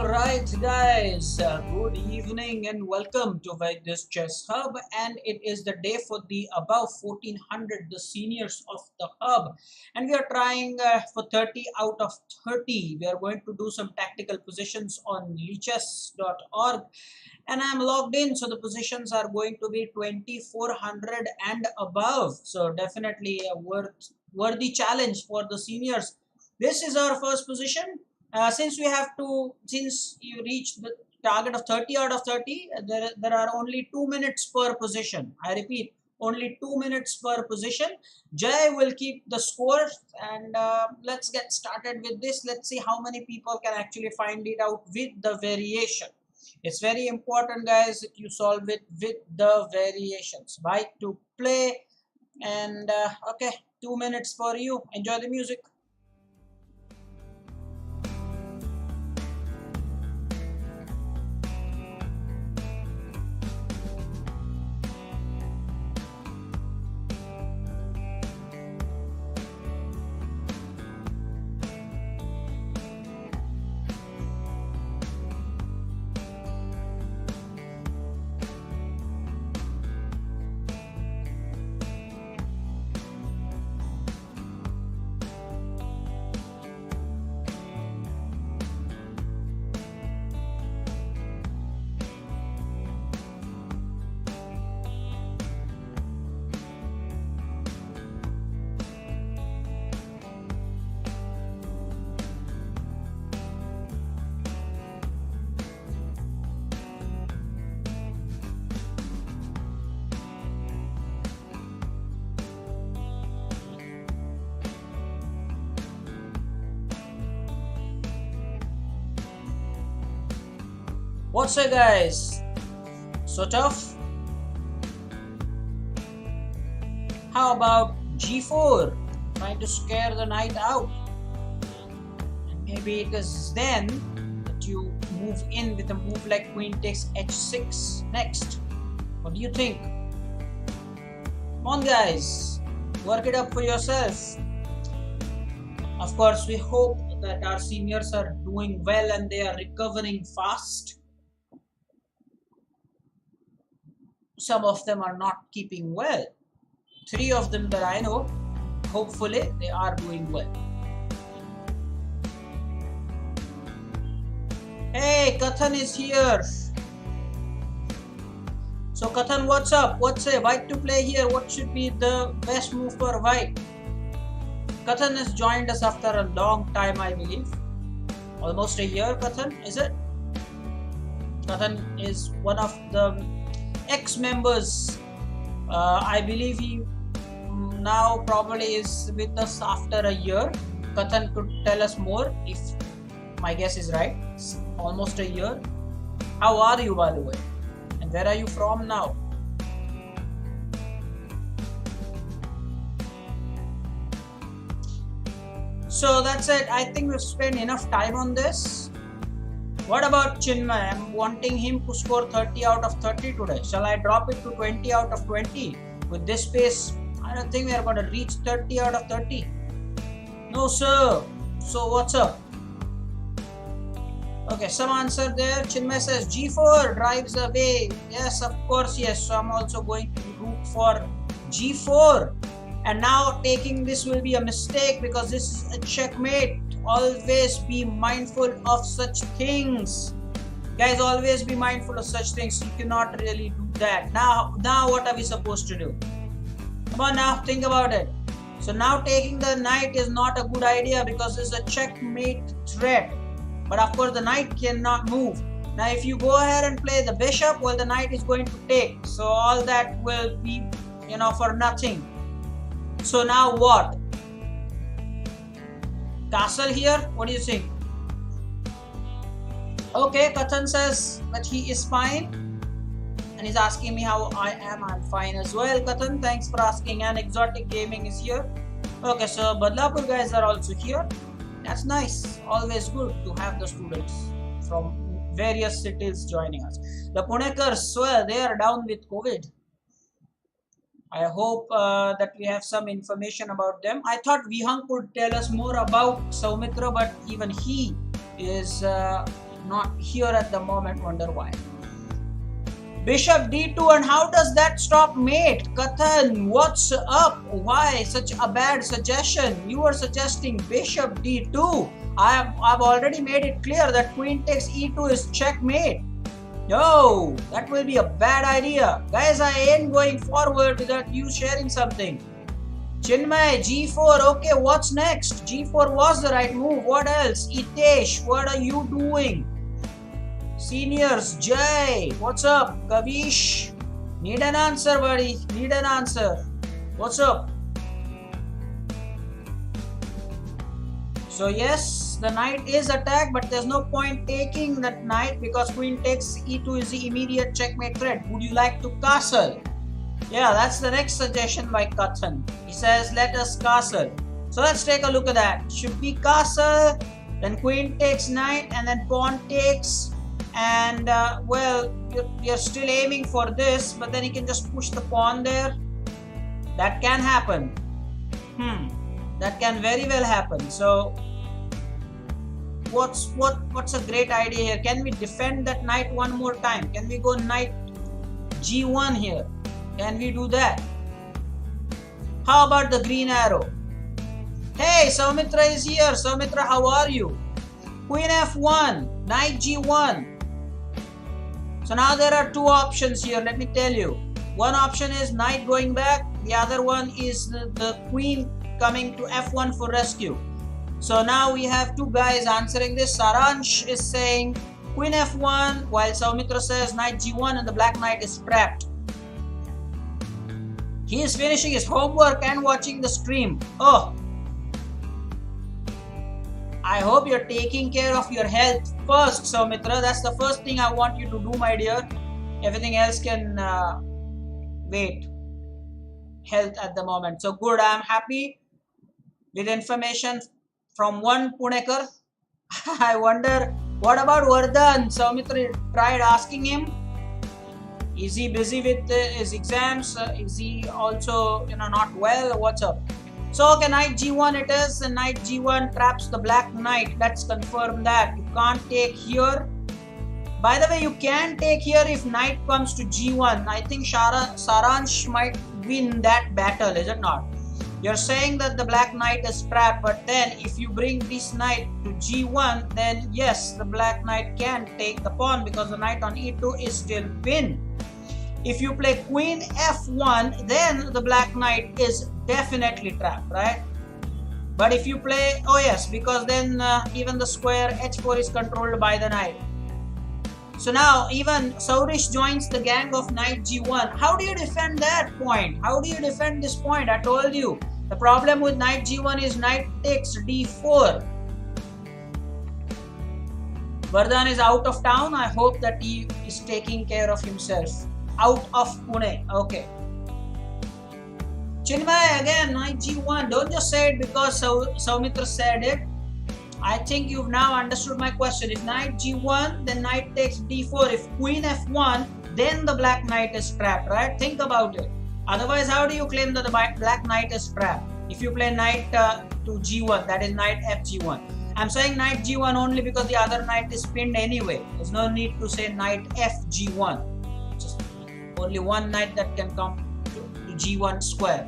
Alright guys, good evening and welcome to Vaidya's Chess Hub, and it is the day for the above 1400, the seniors of the hub, and we are trying for 30 out of 30. We are going to do some tactical positions on lichess.org, and I am logged in, so the positions are going to be 2400 and above, so definitely a worthy challenge for the seniors. This is our first position. Since you reach the target of 30 out of 30, there are only 2 minutes per position. I repeat, only 2 minutes per position. Jay will keep the score, and let's get started with this. Let's see how many people can actually find it out with the variation. It's very important, guys, that you solve it with the variations. Right to play, and okay, 2 minutes for you. Enjoy the music. What's up, guys? So tough? How about g4? Trying to scare the knight out. And maybe it is then that you move in with a move like queen takes h6 next. What do you think? Come on, guys. Work it up for yourself. Of course, we hope that our seniors are doing well and they are recovering fast. Some of them are not keeping well. 3 of them that I know, hopefully they are doing well. Hey, Kathan is here. So Kathan, what's up? What's a white to play here? What should be the best move for white? Kathan has joined us after a long time, I believe. Almost a year, Kathan, is it? Kathan is one of the ex-members. I believe he now probably is with us after a year. Kathan could tell us more if my guess is right. It's almost a year. How are you, by the way? And where are you from now? So that's it. I think we've spent enough time on this. What about Chinmay? I'm wanting him to score 30 out of 30 today. Shall I drop it to 20 out of 20? With this pace, I don't think we are going to reach 30 out of 30. No, sir. So what's up? Okay, some answer there. Chinmay says G4 drives away. Yes, of course, yes. So I'm also going to root for G4. And now taking this will be a mistake because this is a checkmate. Always be mindful of such things. Guys, always be mindful of such things. You cannot really do that. Now what are we supposed to do? Come on now, think about it. So now taking the knight is not a good idea because it's a checkmate threat. But of course the knight cannot move. Now if you go ahead and play the bishop, well, the knight is going to take. So all that will be, for nothing. So now what? Castle here? What do you think? Okay, Kathan says that he is fine and he's asking me how I am. I'm fine as well, Kathan. Thanks for asking. And Exotic Gaming is here. Okay, so Badlapur guys are also here. That's nice. Always good to have the students from various cities joining us. The Punekars, well, they are down with COVID. I hope that we have some information about them. I thought Vihang could tell us more about Saumitra, but even he is not here at the moment. Wonder why. Bishop d2, and how does that stop mate? Kathan, what's up? Why such a bad suggestion? You were suggesting bishop d2. I've already made it clear that queen takes e2 is checkmate. No, that will be a bad idea. Guys, I ain't going forward without you sharing something. Chinmay, g4, okay, what's next? g4 was the right move. What else? Itesh, what are you doing? Seniors, Jay, what's up? Kavish, need an answer, buddy. Need an answer. What's up? So yes, the knight is attacked, but there's no point taking that knight because queen takes e2 is the immediate checkmate threat. Would you like to castle? Yeah, that's the next suggestion by Kathan. He says, let us castle. So let's take a look at that. Should we castle? Then queen takes knight and then pawn takes. And well, you're still aiming for this, but then you can just push the pawn there. That can happen. That can very well happen. So what's a great idea here? Can we defend that knight one more time? Can we go knight g1 here? Can we do that? How about the green arrow? Hey, Soumitra is here. Soumitra, how are you? Queen f1, knight g1. So now there are two options here, let me tell you. One option is knight going back. The other one is the queen coming to f1 for rescue. So now we have two guys answering this. Saransh is saying queen f1 while Soumitra says knight g1 and the black knight is trapped. He is finishing his homework and watching the stream. Oh, I hope you're taking care of your health first, Soumitra. That's the first thing I want you to do, my dear. Everything else can wait. Health at the moment. So good, I'm happy with information from one Punekar. I wonder, what about Vardhan? Soumitra tried asking him. Is he busy with his exams? Is he also, not well? What's up? So, okay, knight g1 it is, and knight g1 traps the black knight. Let's confirm that. You can't take here. By the way, you can take here if knight comes to g1. I think Saransh might win that battle, is it not? You're saying that the black knight is trapped, but then if you bring this knight to g1, then yes, the black knight can take the pawn because the knight on e2 is still pinned. If you play queen f1, then the black knight is definitely trapped, right? But if you play, oh yes, because then even the square h4 is controlled by the knight. So now even Saurish joins the gang of knight g1. How do you defend that point? How do you defend this point? I told you, the problem with knight g1 is knight takes d4. Vardhan is out of town. I hope that he is taking care of himself. Out of Pune. Okay. Chinmay, again, knight g1. Don't just say it because Soumitra said it. I think you've now understood my question. If knight g1, then knight takes d4. If queen f1, then the black knight is trapped, right? Think about it. Otherwise, how do you claim that the black knight is trapped? If you play knight to g1, that is knight fg1. I'm saying knight g1 only because the other knight is pinned anyway. There's no need to say knight fg1. Just only one knight that can come to g1 square.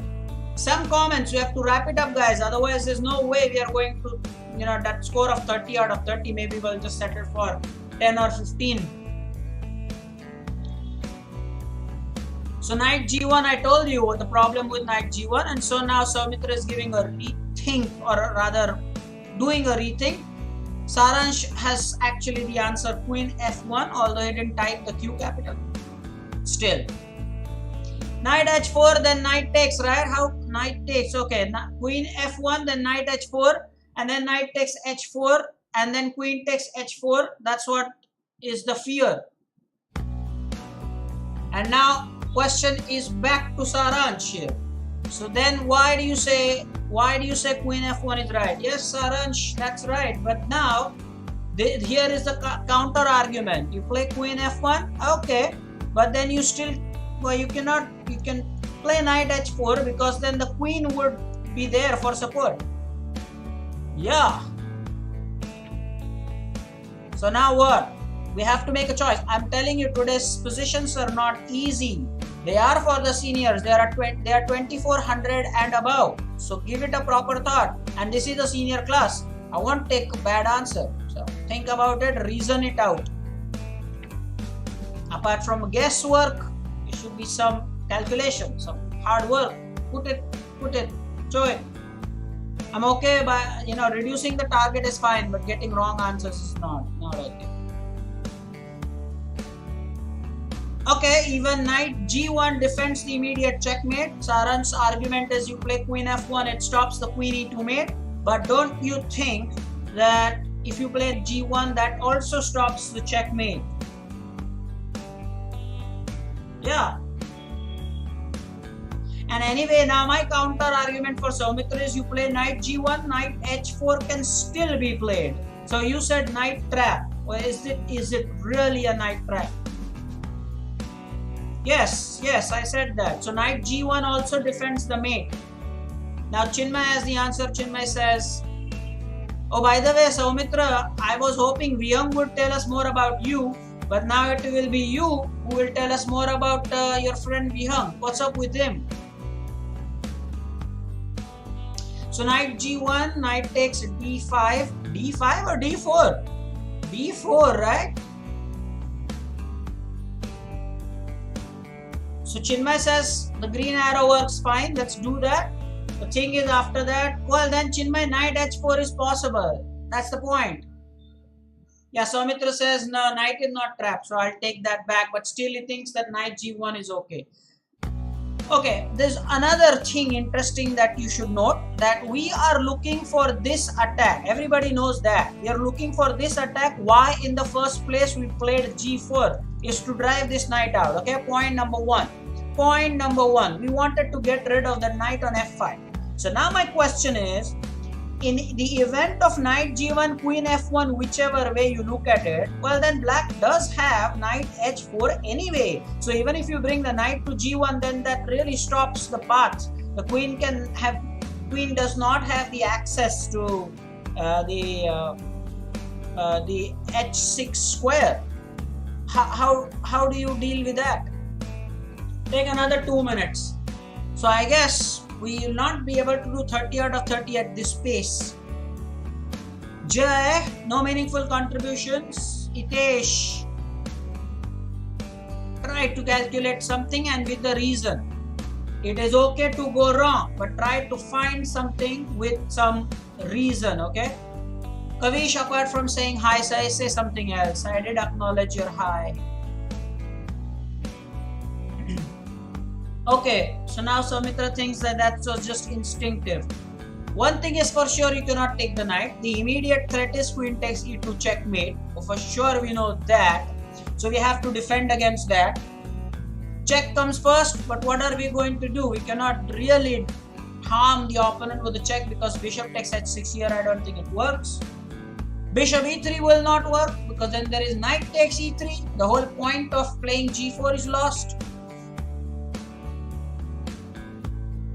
Some comments, we have to wrap it up, guys. Otherwise, there's no way we are going to, that score of 30 out of 30. Maybe we'll just settle for 10 or 15. So knight g1, I told you what the problem with knight g1. And so now Soumitra is giving a rethink, or rather doing a rethink. Saransh has actually the answer queen f1, although he didn't type the Q capital. Still. Knight h4, then knight takes, right? How? Knight takes, okay. Queen f1, then knight h4, and then knight takes h4, and then queen takes h4. That's what is the fear. And now, question is back to Saransh here. So then why do you say queen f1 is right? Yes, Saransh, that's right. But now, here is the counter argument. You play queen f1, okay. But then you still, you can play knight h4 because then the queen would be there for support. Yeah. So now what? We have to make a choice. I'm telling you, today's positions are not easy. They are for the seniors. They are 2400 and above. So give it a proper thought. And this is the senior class. I won't take a bad answer. So think about it, reason it out. Apart from guesswork, it should be some calculation, some hard work. Put it, show it. I'm okay by, reducing the target is fine, but getting wrong answers is not okay. Okay, even knight g1 defends the immediate checkmate. Saran's argument is you play queen f1, it stops the queen e2 mate. But don't you think that if you play g1, that also stops the checkmate? Yeah. And anyway, now my counter argument for Soumitra is you play knight g1, knight h4 can still be played. So you said knight trap. Well, is it really a knight trap? Yes, I said that. So knight g1 also defends the mate. Now Chinmay has the answer. Chinmay says, oh, by the way, Soumitra, I was hoping Vihang would tell us more about you, but now it will be you who will tell us more about your friend Vihang. What's up with him? So knight g1, knight takes d5. d5 or d4? d4, right? So Chinmay says the green arrow works fine. Let's do that. The thing is, after that, well, then Chinmay, knight h4 is possible. That's the point. Yeah, Soumitra says no, knight is not trapped, so I'll take that back. But still, he thinks that knight g1 is okay. Okay, there's another thing interesting that you should note, that we are looking for this attack. Everybody knows that. We are looking for this attack. Why in the first place we played g4 is to drive this knight out. Okay, point number one. Point number one, we wanted to get rid of the knight on f5. So now my question is, in the event of knight g1, queen f1, whichever way you look at it, well then black does have knight h4 anyway. So even if you bring the knight to g1, then that really stops the path. The queen does not have the access to the h6 square. How do you deal with that? Take another 2 minutes. So I guess we will not be able to do 30 out of 30 at this pace. Jay, no meaningful contributions. Itesh, try to calculate something and with the reason. It is okay to go wrong, but try to find something with some reason, okay? Kavish, apart from saying hi, say something else. I did acknowledge your hi. Okay, so now Soumitra thinks that was just instinctive. One thing is for sure, you cannot take the knight. The immediate threat is queen takes e2 checkmate. For sure we know that. So we have to defend against that. Check comes first, but what are we going to do? We cannot really harm the opponent with the check because bishop takes h6 here. I don't think it works. Bishop e3 will not work because then there is knight takes e3. The whole point of playing g4 is lost.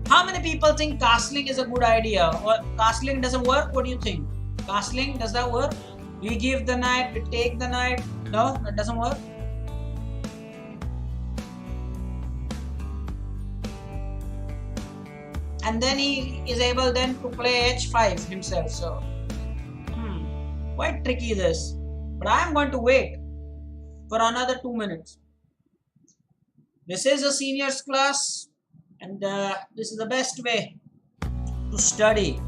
How many people think castling is a good idea? Or castling doesn't work? What do you think? Castling, does that work? We give the knight, we take the knight. No, that doesn't work. And then he is able then to play h5 himself. So, quite tricky this. But I am going to wait for another 2 minutes. This is a seniors class. And this is the best way to study.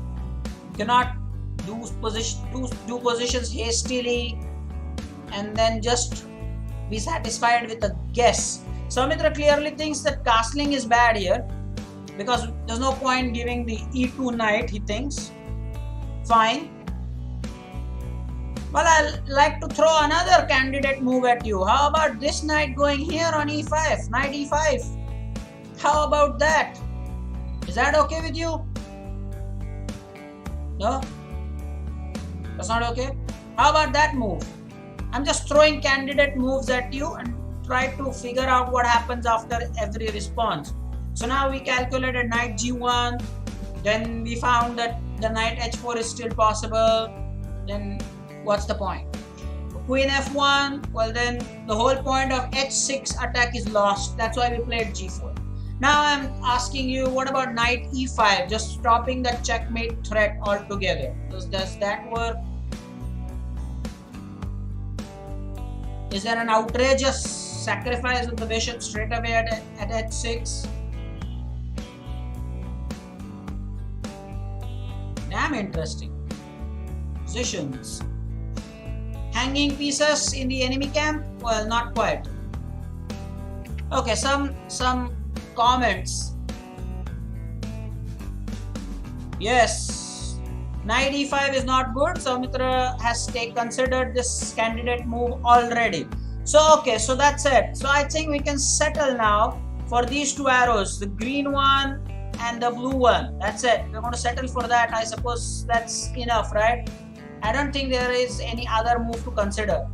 You cannot do positions hastily and then just be satisfied with a guess. Soumitra clearly thinks that castling is bad here because there's no point giving the e2 knight, he thinks. Fine. Well, I'd like to throw another candidate move at you. How about this knight going here on e5? Knight e5. How about that? Is that okay with you? No? That's not okay? How about that move? I'm just throwing candidate moves at you and try to figure out what happens after every response. So now we calculated knight g1. Then we found that the knight h4 is still possible. Then what's the point? queen f1, well then the whole point of h6 attack is lost. That's why we played g4. Now I'm asking you, what about knight e5, just stopping the checkmate threat altogether? Does that work? Is there an outrageous sacrifice of the bishop straight away at h6? Damn interesting. Positions. Hanging pieces in the enemy camp? Well, not quite. Okay, some comments. Yes, knight e5 is not good. Soumitra has considered this candidate move already. So okay, so that's it. So I think we can settle now for these two arrows, the green one and the blue one. That's it. We're going to settle for that. I suppose that's enough, right? I don't think there is any other move to consider.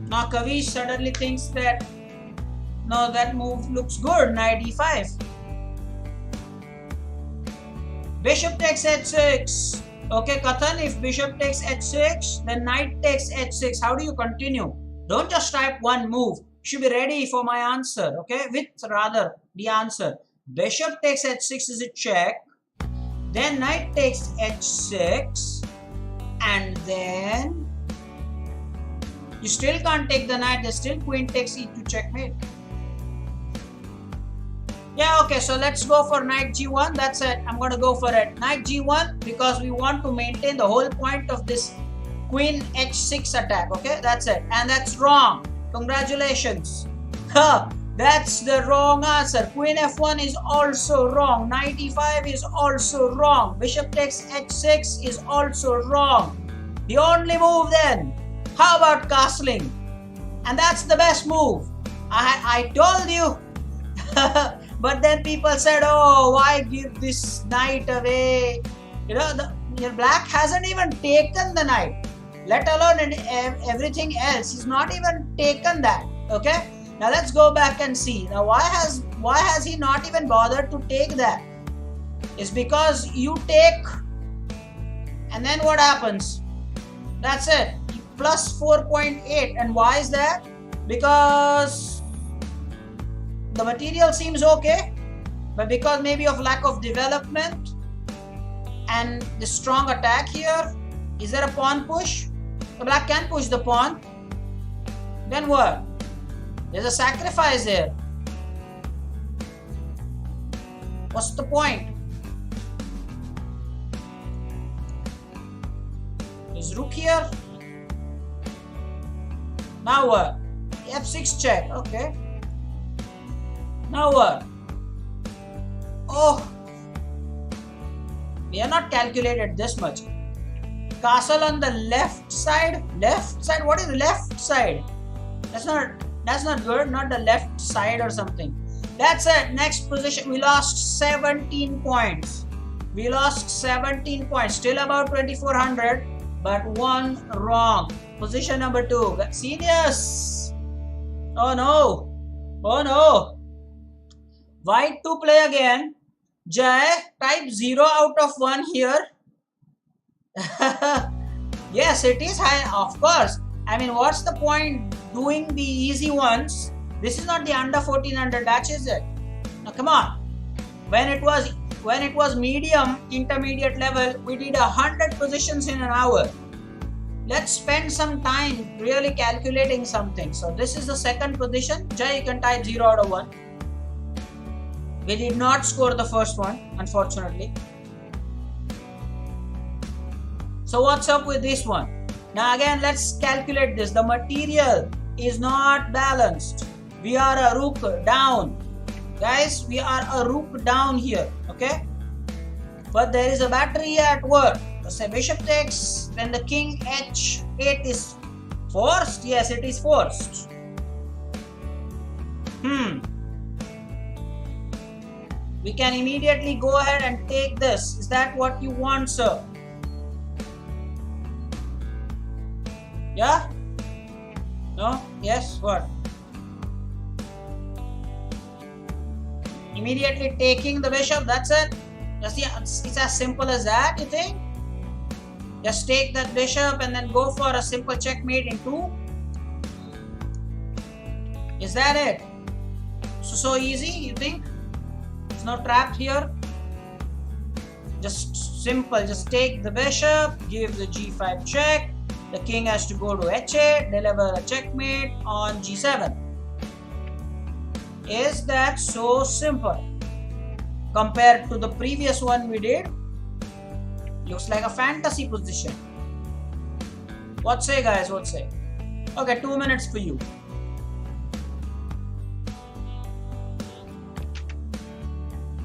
Now Kavish suddenly thinks that no, that move looks good, knight e5. Bishop takes h6. Okay, Kathan, if bishop takes h6, then knight takes h6. How do you continue? Don't just type one move. You should be ready for my answer, okay? With rather the answer. Bishop takes h6 is a check. Then knight takes h6. And then you still can't take the knight. There's still queen takes e2 checkmate. Yeah, okay, so let's go for knight g1. That's it. I'm going to go for it. Knight g1 because we want to maintain the whole point of this queen h6 attack. Okay, that's it. And that's wrong. Congratulations. That's the wrong answer. Queen f1 is also wrong. Knight e5 is also wrong. Bishop takes h6 is also wrong. The only move then, how about castling? And that's the best move. I told you. But then people said, oh, why give this knight away? You know, your black hasn't even taken the knight, let alone everything else. He's not even taken that. Okay. Now let's go back and see. Now why has he not even bothered to take that? It's because you take, and then what happens? That's it. Plus 4.8. And why is that? Because the material seems okay, but because maybe of lack of development and the strong attack here. Is there a pawn push? The black can push the pawn. Then what? There's a sacrifice there. What's the point? Is rook here? Now what? F6 check. Okay. Now what? Oh, we are not calculated this much. Castle on the left side. Left side? What is left side? That's not good. Not the left side or something. That's it. Next position. We lost 17 points. We lost 17 points. Still about 2400, but one wrong. Position number 2. Seniors. Oh no. Oh no. White to play again. Jai, type 0 out of 1 here. Yes, it is high, of course. I mean, what's the point doing the easy ones? This is not the under 1400 batch, is it? Now come on. When it was medium, intermediate level, we did 100 positions in an hour. Let's spend some time really calculating something. So this is the second position. Jai, you can type 0 out of 1. We did not score the first one, unfortunately. So what's up with this one? Now again, let's calculate this. The material is not balanced. We are a rook down. Guys, we are a rook down here. Okay? But there is a battery at work. So bishop takes, then the king h8 is forced. Yes, it is forced. We can immediately go ahead and take this. Is that what you want, sir? Yeah? No? Yes? What? Immediately taking the bishop, that's it? It's as simple as that, you think? Just take that bishop and then go for a simple checkmate in 2. Is that it? So easy, you think? There's no trap here. Just simple, just take the bishop, give the g5 check, the king has to go to h8, deliver a checkmate on g7. Is that so simple? Compared to the previous one we did, looks like a fantasy position. What say, guys? What say? Okay, 2 minutes for you.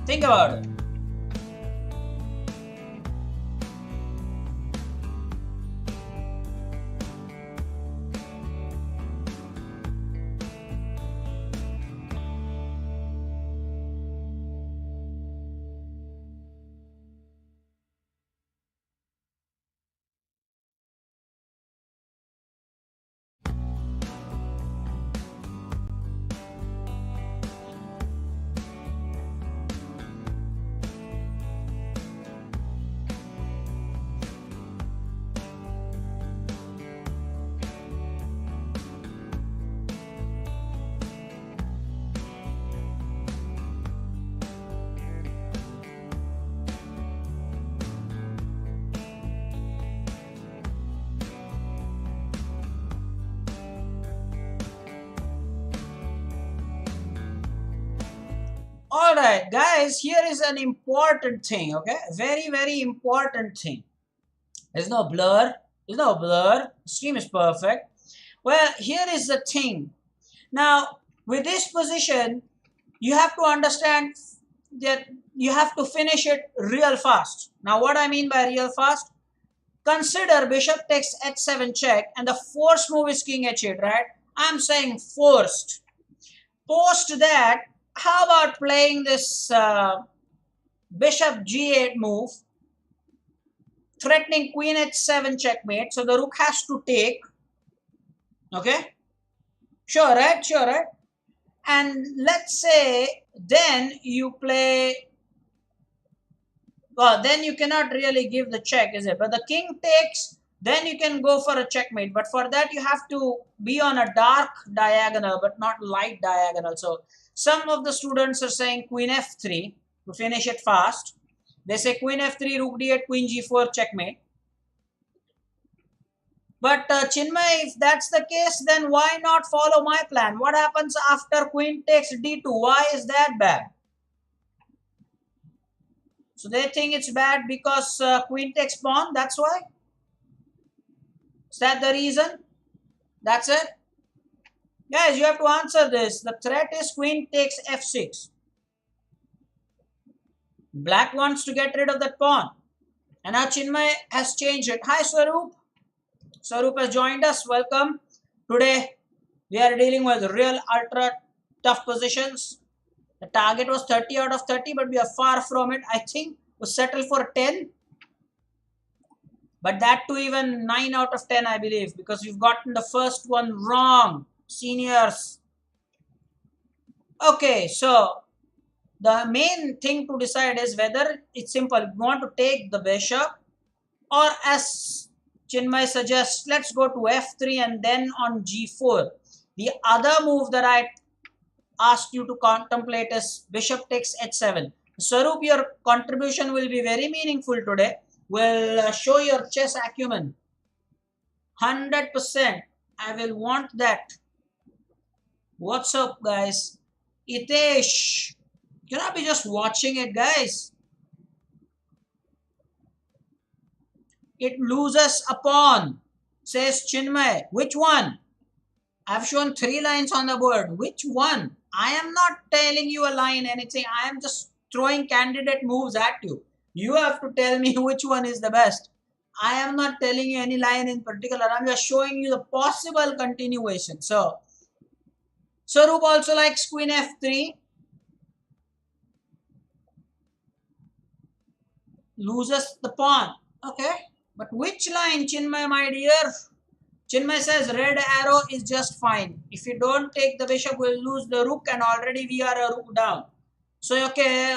Think about it. Alright, guys, here is an important thing, okay? Very, very important thing. There's no blur. There's no blur. Stream is perfect. Well, here is the thing. Now, with this position, you have to understand that you have to finish it real fast. Now, what I mean by real fast? Consider bishop takes h7 check and the forced move is king h8, right? I'm saying forced. Post that, how about playing this bishop g8 move, threatening queen h7 checkmate, so the rook has to take, okay? Sure, right? Sure, right? And let's say then you play, well, then you cannot really give the check, is it? But the king takes, then you can go for a checkmate. But for that, you have to be on a dark diagonal, but not light diagonal. So some of the students are saying queen f3 to finish it fast. They say queen f3, rook d8, queen g4, checkmate. But Chinmay, if that's the case, then why not follow my plan? What happens after queen takes d2? Why is that bad? So they think it's bad because queen takes pawn, that's why? Is that the reason? That's it? Guys, you have to answer this. The threat is queen takes f6. Black wants to get rid of that pawn. And now Chinmay has changed it. Hi Swaroop. Swaroop has joined us. Welcome. Today we are dealing with real ultra tough positions. The target was 30 out of 30, but we are far from it. I think we'll settle for 10. But that too even 9 out of 10, I believe, because we've gotten the first one wrong. Seniors. Okay, so the main thing to decide is whether it's simple. You want to take the bishop, or as Chinmay suggests, let's go to f3 and then on g4. The other move that I asked you to contemplate is bishop takes h7. Swaroop, your contribution will be very meaningful today. Will show your chess acumen. 100%. I will want that. What's up, guys? Itesh. You cannot be just watching it, guys. It loses a pawn, says Chinmay. Which one? I've shown 3 lines on the board. Which one? I am not telling you a line, anything. I am just throwing candidate moves at you. You have to tell me which one is the best. I am not telling you any line in particular. I'm just showing you the possible continuation. So, Swaroop also likes queen f3. Loses the pawn. Okay. But which line, Chinmay, my dear? Chinmay says red arrow is just fine. If you don't take the bishop, we'll lose the rook and already we are a rook down. So, okay,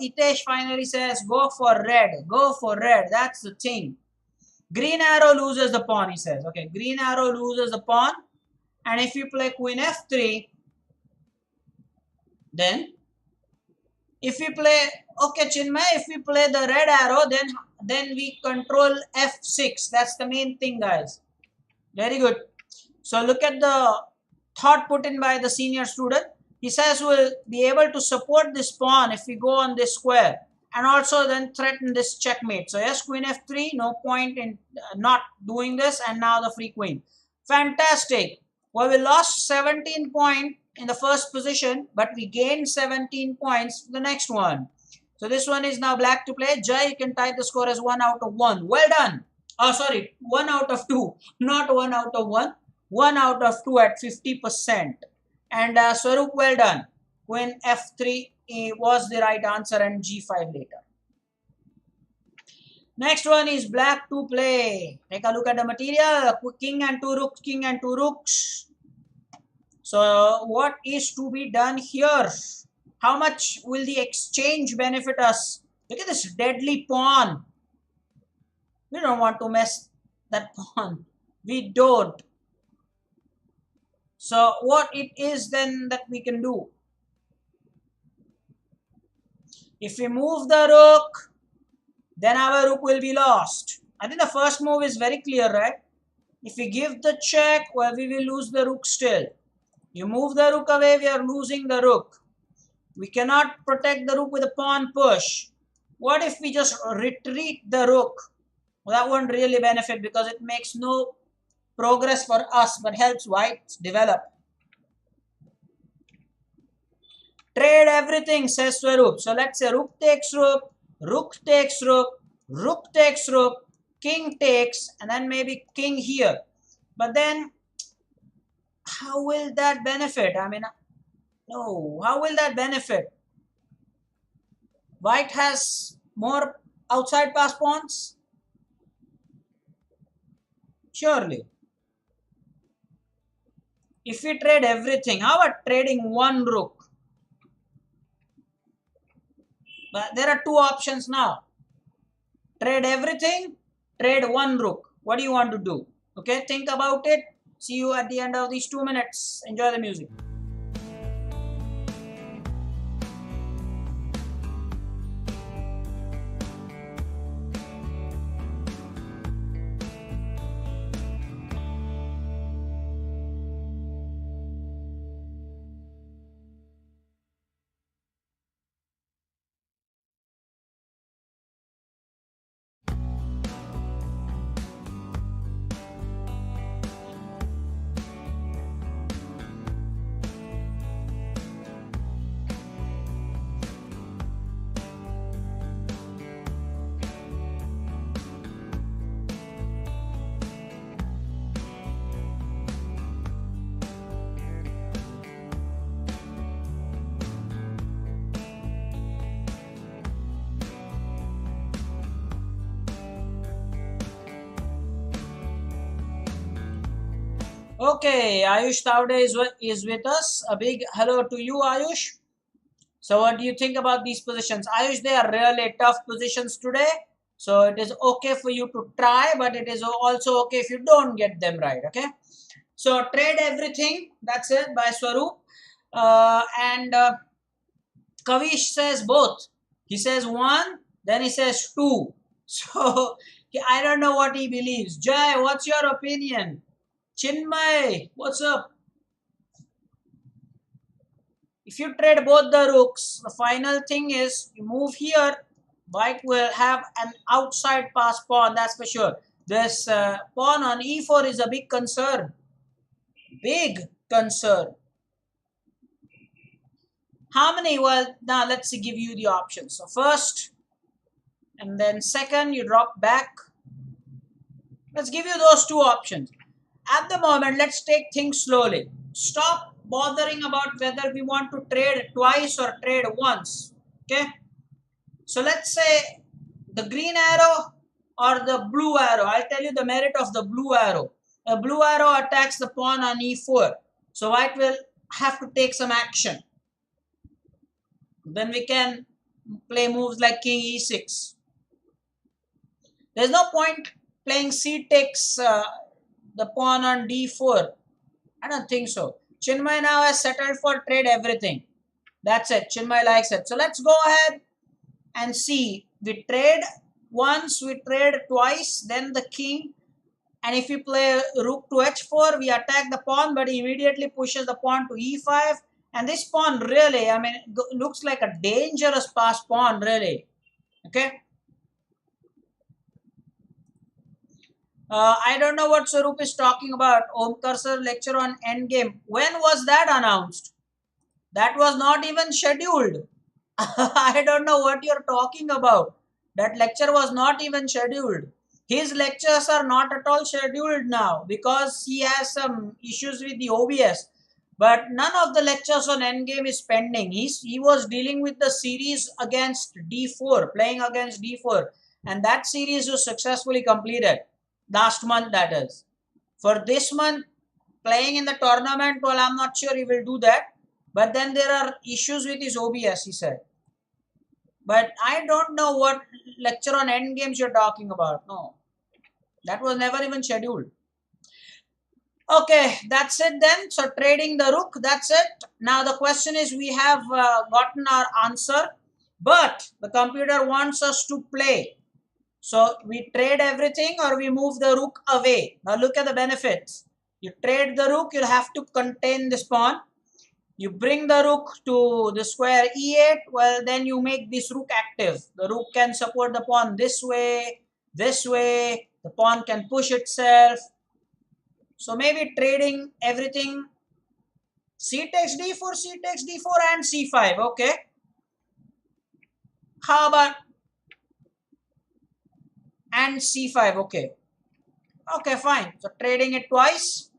Itesh finally says go for red. Go for red. That's the thing. Green arrow loses the pawn, he says. Okay, green arrow loses the pawn. And if you play queen f3, then if we play, okay, Chinmay, if we play the red arrow, then we control f6. That's the main thing, guys. Very good. So look at the thought put in by the senior student. He says we'll be able to support this pawn if we go on this square, and also then threaten this checkmate. So yes, queen f3, no point in not doing this, and now the free queen. Fantastic. Well, we lost 17 points in the first position, but we gained 17 points for the next one. So this one is now black to play. Jai, you can type the score as 1 out of 1. Well done. Oh, sorry, 1 out of 2, not 1 out of 1. 1 out of 2 at 50%. And Swaroop, well done. Queen f3 was the right answer, and g5 later. Next one is black to play. Take a look at the material. King and two rooks, king and two rooks. So what is to be done here? How much will the exchange benefit us? Look at this deadly pawn. We don't want to mess that pawn. We don't. So what it is then that we can do? If we move the rook, then our rook will be lost. I think the first move is very clear, right? If we give the check, well, we will lose the rook still. You move the rook away, we are losing the rook. We cannot protect the rook with a pawn push. What if we just retreat the rook? Well, that won't really benefit because it makes no progress for us, but helps white develop. Trade everything, says Swaroop. So let's say rook takes rook, rook takes rook, rook takes rook, king takes, and then maybe king here. But then, how will that benefit? I mean, no, how will that benefit? White has more outside pass pawns? Surely. If we trade everything, how about trading one rook? But there are two options now. Trade everything, trade one rook. What do you want to do? Okay, think about it. See you at the end of these 2 minutes. Enjoy the music. Okay, Ayush Taude is with us. A big hello to you, Ayush. So what do you think about these positions? Ayush, they are really tough positions today. So it is okay for you to try, but it is also okay if you don't get them right, okay? So trade everything, that's it, by Swaroop. And Kavish says both. He says one, then he says two. So I don't know what he believes. Jai, what's your opinion? Chinmay, what's up? If you trade both the rooks, the final thing is you move here, white will have an outside pass pawn, that's for sure. This pawn on e4 is a big concern. Big concern. How many? Well, now let's give you the options. So first, and then second, you drop back. Let's give you those two options. At the moment, let's take things slowly. Stop bothering about whether we want to trade twice or trade once. Okay? So let's say the green arrow or the blue arrow. I'll tell you the merit of the blue arrow. A blue arrow attacks the pawn on e4. So white will have to take some action. Then we can play moves like king e6. There's no point playing c takes the pawn on d4. I don't think so. Chinmay now has settled for trade everything. That's it. Chinmay likes it. So let's go ahead and see. We trade once, we trade twice, then the king. And if we play rook to h4, we attack the pawn, but he immediately pushes the pawn to e5. And this pawn really, I mean, looks like a dangerous pass pawn, really. Okay. I don't know what Swaroop is talking about. Omkar sir lecture on endgame. When was that announced? That was not even scheduled. I don't know what you're talking about. That lecture was not even scheduled. His lectures are not at all scheduled now because he has some issues with the OBS. But none of the lectures on endgame is pending. He was dealing with the series against d4, playing against d4. And that series was successfully completed. Last month, that is. For this month, playing in the tournament, well, I'm not sure he will do that. But then there are issues with his OBS, he said. But I don't know what lecture on endgames you're talking about. No, that was never even scheduled. Okay, that's it then. So trading the rook, that's it. Now the question is, we have gotten our answer, but the computer wants us to play. So we trade everything or we move the rook away. Now look at the benefits. You trade the rook, you'll have to contain this pawn. You bring the rook to the square e8, well then you make this rook active. The rook can support the pawn this way, the pawn can push itself. So maybe trading everything, c takes d4, c takes d4 and c5, okay. How about, and c5, okay. Okay, fine. So trading it twice.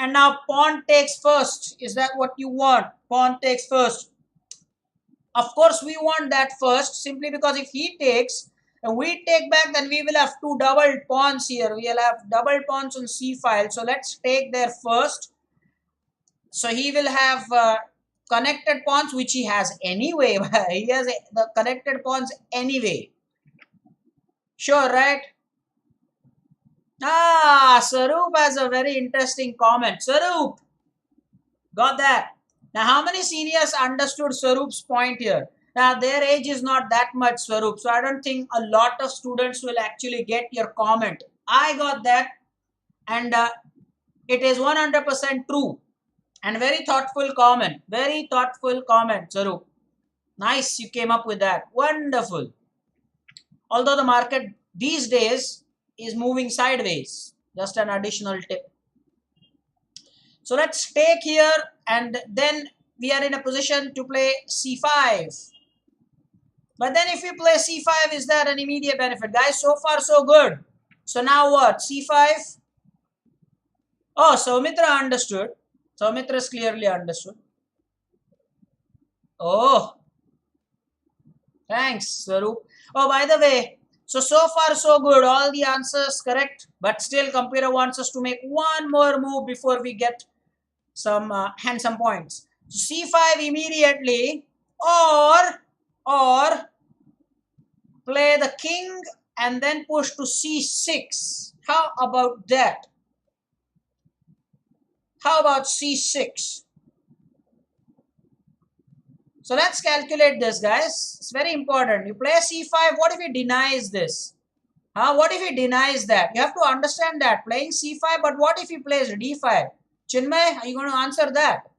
And now pawn takes first. Is that what you want? Pawn takes first. Of course, we want that first simply because if he takes and we take back, then we will have two double pawns here. We will have double pawns on c file. So let's take there first. So he will have connected pawns, which he has anyway. He has the connected pawns anyway. Sure, right? Ah, Sarup has a very interesting comment. Sarup, got that. Now, how many seniors understood Swarup's point here? Now, their age is not that much, Swarup. So, I don't think a lot of students will actually get your comment. I got that. And it is 100% true. And very thoughtful comment. Very thoughtful comment, Swarup. Nice, you came up with that. Wonderful. Although the market these days is moving sideways. Just an additional tip. So let's take here and then we are in a position to play c5. But then if we play c5, is there an immediate benefit? Guys, so far so good. So now what? c5? Oh, Soumitra understood. Soumitra is clearly understood. Oh, thanks, Swaroop. Oh, by the way, so far so good. All the answers correct. But still, computer wants us to make one more move before we get some handsome points. So c5 immediately, or play the king and then push to c6. How about that? How about c6? So let's calculate this, guys. It's very important. You play c5. What if he denies this? What if he denies that? You have to understand that. Playing c5, but what if he plays d5? Chinmay, are you going to answer that?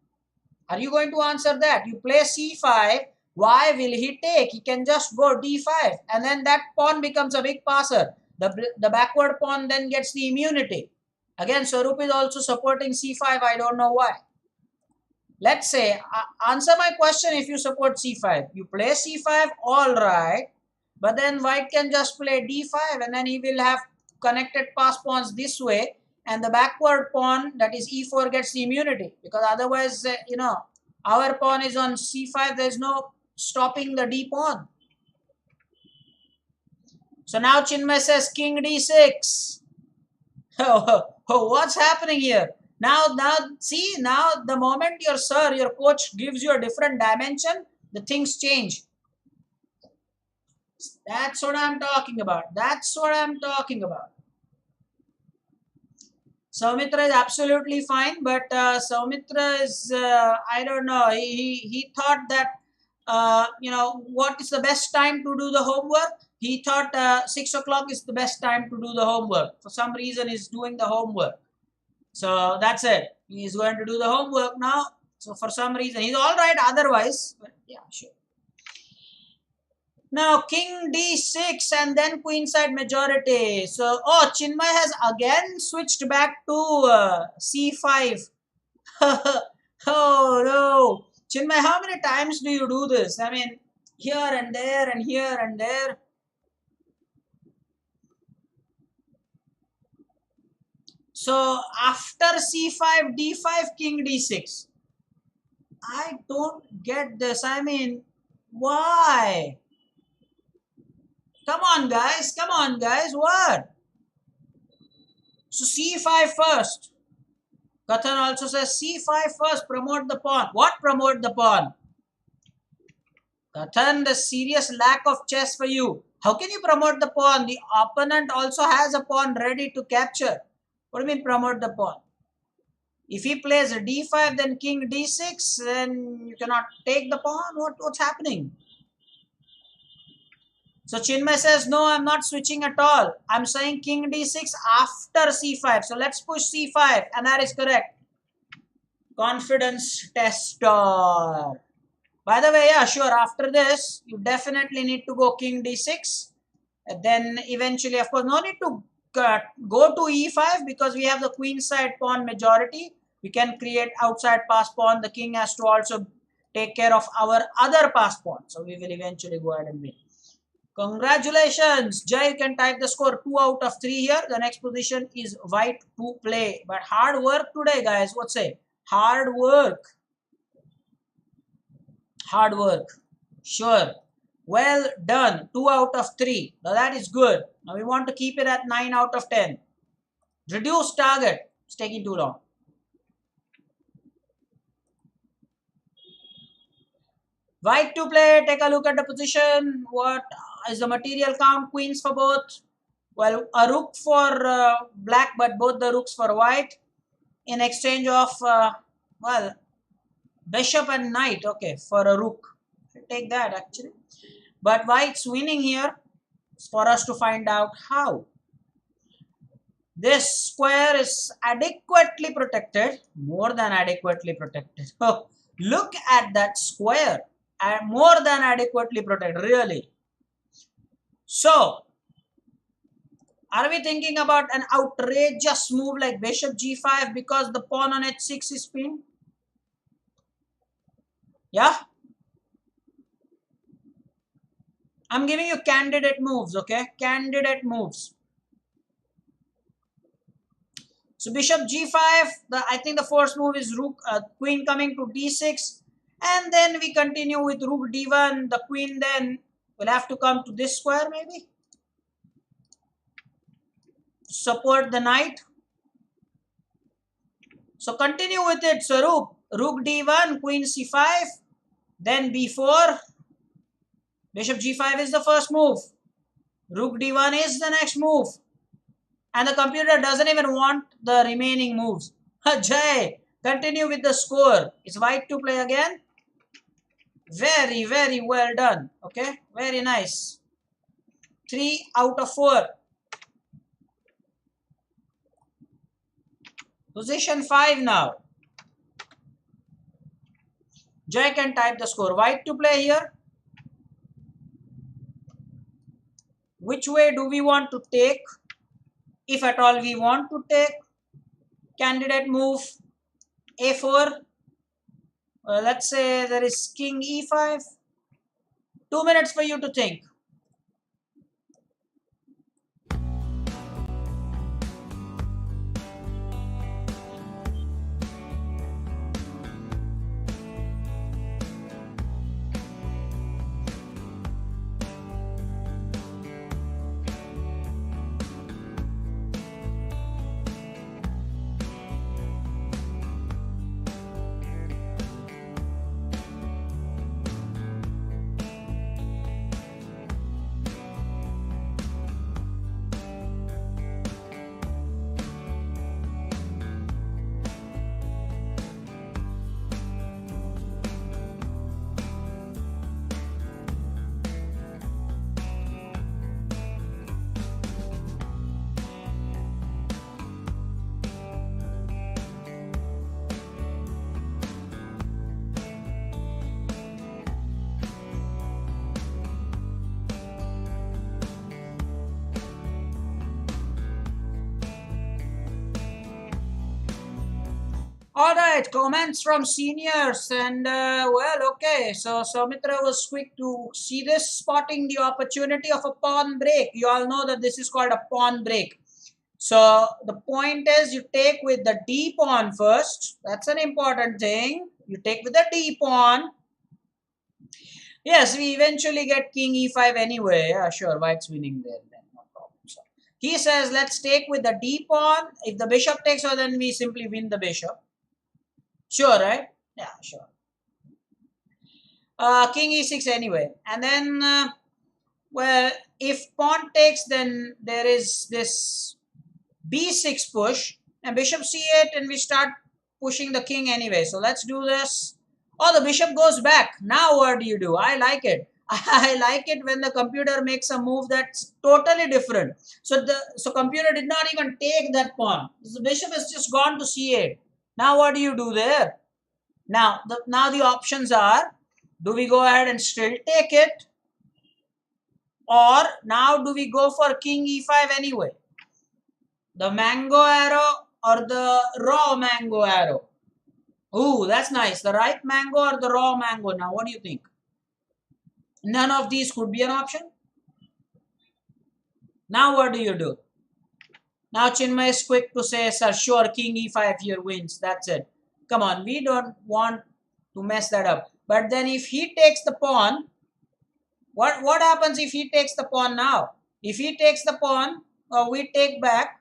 Are you going to answer that? You play c5. Why will he take? He can just go d5. And then that pawn becomes a big passer. The backward pawn then gets the immunity. Again, Swaroop is also supporting c5. I don't know why. Let's say, answer my question if you support c5. You play c5, all right. But then white can just play d5 and then he will have connected pass pawns this way. And the backward pawn, that is e4, gets the immunity. Because otherwise, our pawn is on c5. There's no stopping the d pawn. So now Chinmay says king d6. What's happening here? Now, see, now the moment your coach gives you a different dimension, the things change. That's what I'm talking about. That's what I'm talking about. Soumitra is absolutely fine, but Soumitra is, I don't know, he thought that, what is the best time to do the homework? He thought 6 o'clock is the best time to do the homework. For some reason, he's doing the homework. So that's it. He's going to do the homework now. So for some reason, he's all right otherwise. But yeah, sure. Now king d6 and then queenside majority. So, oh, Chinmay has again switched back to c5. Oh no. Chinmay, how many times do you do this? I mean, here and there and here and there. So after c5, d5, king d6. I don't get this. I mean, why? Come on, guys. Come on, guys. What? So c5 first. Kathan also says c5 first. Promote the pawn. What promote the pawn? Kathan, the serious lack of chess for you. How can you promote the pawn? The opponent also has a pawn ready to capture. What do you mean promote the pawn? If he plays d5, then king d6, then you cannot take the pawn. What's happening? So Chinmay says, no, I'm not switching at all. I'm saying king d6 after c5. So let's push c5. And that is correct. Confidence tester. By the way, yeah, sure. After this, you definitely need to go king d6. And then eventually, of course, no need to go to e5 because we have the queen side pawn majority. We can create outside pass pawn. The king has to also take care of our other pass pawn. So we will eventually go ahead and win. Congratulations, Jay. You can type the score 2 out of 3 here. The next position is white to play. But hard work today, guys. What say? Hard work. Hard work. Sure. Well done. 2 out of 3. Now that is good. Now we want to keep it at 9 out of 10. Reduce target. It's taking too long. White to play. Take a look at the position. What is the material count? Queens for both. Well, a rook for black, but both the rooks for white. In exchange of, bishop and knight. Okay, for a rook. I'll take that actually. But white's winning here. It's for us to find out how. This square is adequately protected. More than adequately protected. Oh, look at that square. More than adequately protected, really. So, are we thinking about an outrageous move like bishop g5 because the pawn on h6 is pinned? Yeah? I'm giving you candidate moves, okay? Candidate moves. So bishop g5, I think the first move is rook, queen coming to d6. And then we continue with rook d1. The queen then will have to come to this square maybe. Support the knight. So continue with it. So rook d1, queen c5, then b4. Bishop g5 is the first move. Rook d1 is the next move. And the computer doesn't even want the remaining moves. Jay, continue with the score. It's white to play again. Very, very well done. Okay, very nice. 3 out of 4. Position 5 now. Jay can type the score. White to play here. Which way do we want to take? If at all we want to take. Candidate move a4. Let's say there is king e5. 2 minutes for you to think. All right, comments from seniors, and well, okay. So Soumitra was quick to see this, spotting the opportunity of a pawn break. You all know that this is called a pawn break. So the point is, you take with the D pawn first. That's an important thing. You take with the D pawn. Yes, we eventually get king e5 anyway. Yeah, sure. White's winning there. Then no problem. So he says, let's take with the D pawn. If the bishop takes, so then we simply win the bishop. Sure, right? Yeah, sure. King e6 anyway. And then, well, if pawn takes, then there is this b6 push and bishop c8, and we start pushing the king anyway. So let's do this. Oh, the bishop goes back. Now what do you do? I like it. I like it when the computer makes a move that's totally different. So computer did not even take that pawn. The bishop has just gone to c8. Now what do you do there? Now the options are, do we go ahead and still take it? Or now do we go for king e5 anyway? The mango arrow or the raw mango arrow? Ooh, that's nice. The ripe mango or the raw mango? Now, what do you think? None of these could be an option. Now, what do you do? Now, Chinmay is quick to say, sir, sure, king e5 here wins. That's it. Come on, we don't want to mess that up. But then if he takes the pawn, what happens if he takes the pawn now? If he takes the pawn, we take back,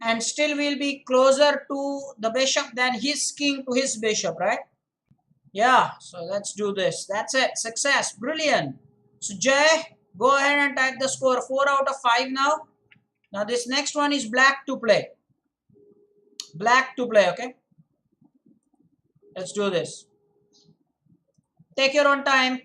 and still we'll be closer to the bishop than his king to his bishop, right? Yeah, so let's do this. That's it. Success. Brilliant. So Jay, go ahead and type the score. 4 out of 5 now. Now this next one is black to play. Black to play, okay? Let's do this. Take your own time.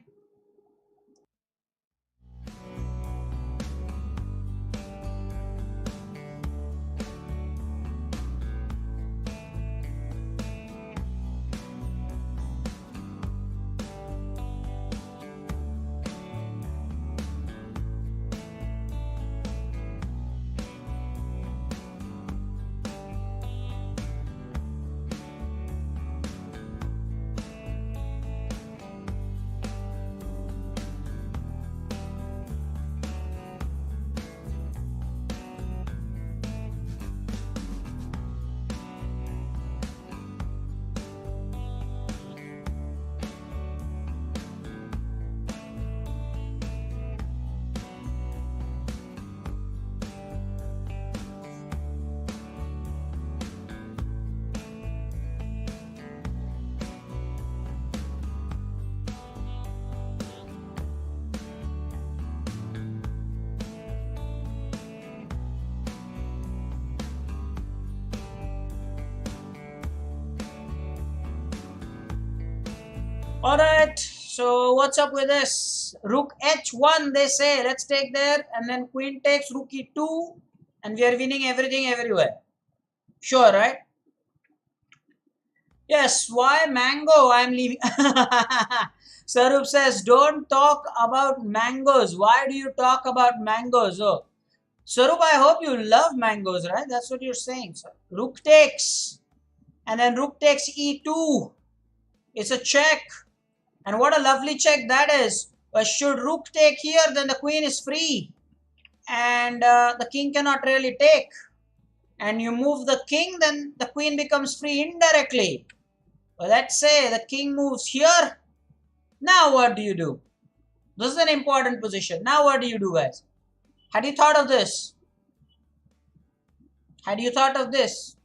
Alright, so what's up with this? Rook h1 they say. Let's take there, and then queen takes rook e2, and we are winning everything everywhere. Sure, right? Yes, why mango? I'm leaving. Sarup says, don't talk about mangoes. Why do you talk about mangoes? Oh, Sarup, I hope you love mangoes, right? That's what you're saying. So, rook takes, and then rook takes e2. It's a check. And what a lovely check that is. But should rook take here, then the queen is free. And the king cannot really take. And you move the king, then the queen becomes free indirectly. Well, let's say the king moves here. Now what do you do? This is an important position. Now what do you do, guys? Had you thought of this? Had you thought of this?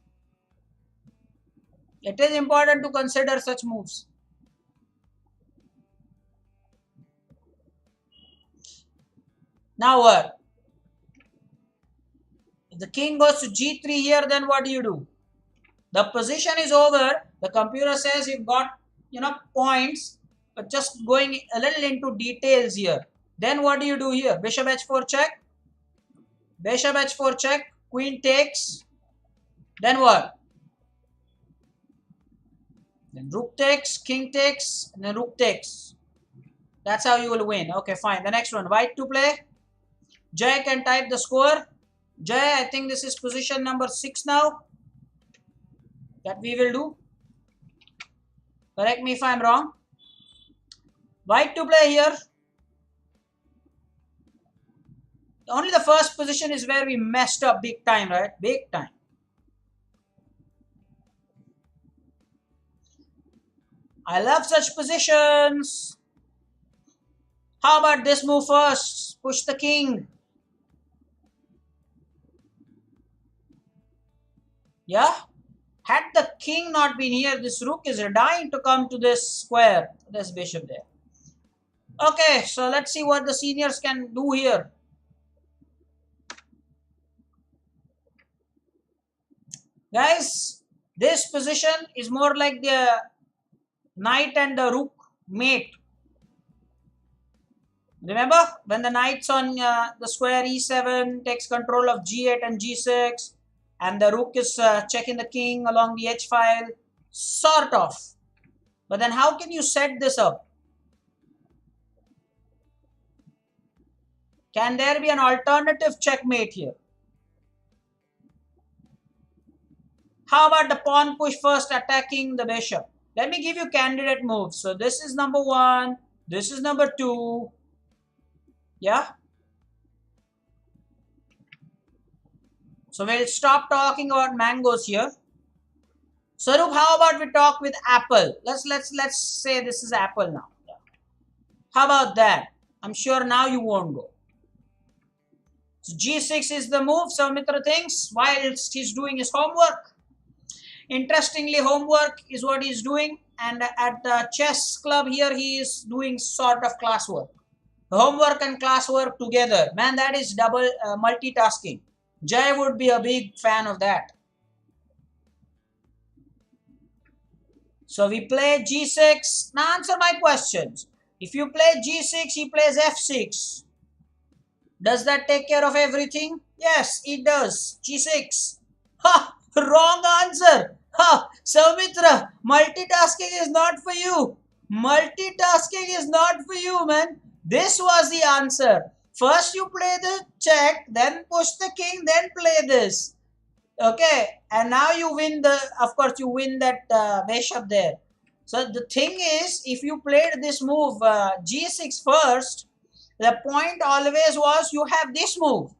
It is important to consider such moves. Now what? If the king goes to g3 here, then what do you do? The position is over. The computer says you've got, points, but just going a little into details here. Then what do you do here? Bishop h4 check. Bishop h4 check. Queen takes. Then what? Then rook takes, king takes, and then rook takes. That's how you will win. Okay, fine. The next one, white to play. Jay can type the score. Jay, I think this is position number 6 now. that we will do. Correct me if I'm wrong. White to play here. Only the first position is where we messed up big time, right? Big time. I love such positions. How about this move first? Push the king. Yeah? Had the king not been here, this rook is dying to come to this square. This bishop there. Okay, so let's see what the seniors can do here. Guys, this position is more like the knight and the rook mate. Remember when the knight's on the square e7 takes control of g8 and g6, and the rook is checking the king along the h file, sort of. But then how can you set this up? Can there be an alternative checkmate here? How about the pawn push first attacking the bishop? Let me give you candidate moves. So this is number 1, this is number 2. Yeah. So we'll stop talking about mangoes here. Sarup, how about we talk with apple? Let's say this is apple now. Yeah. How about that? I'm sure now you won't go. So g6 is the move, Soumitra thinks, whilst he's doing his homework. Interestingly, homework is what he's doing, and at the chess club here, he is doing sort of classwork. Homework and classwork together. Man, that is double multitasking. Jay would be a big fan of that. So we play g6. Now answer my questions. If you play g6, he plays f6. Does that take care of everything? Yes, it does. g6. Ha! Wrong answer. Ha! Soumitra, multitasking is not for you. Multitasking is not for you, man. This was the answer. First you play the check, then push the king, then play this. Okay, and now you win the, of course you win that bishop there. So the thing is, if you played this move g6 first, the point always was you have this move.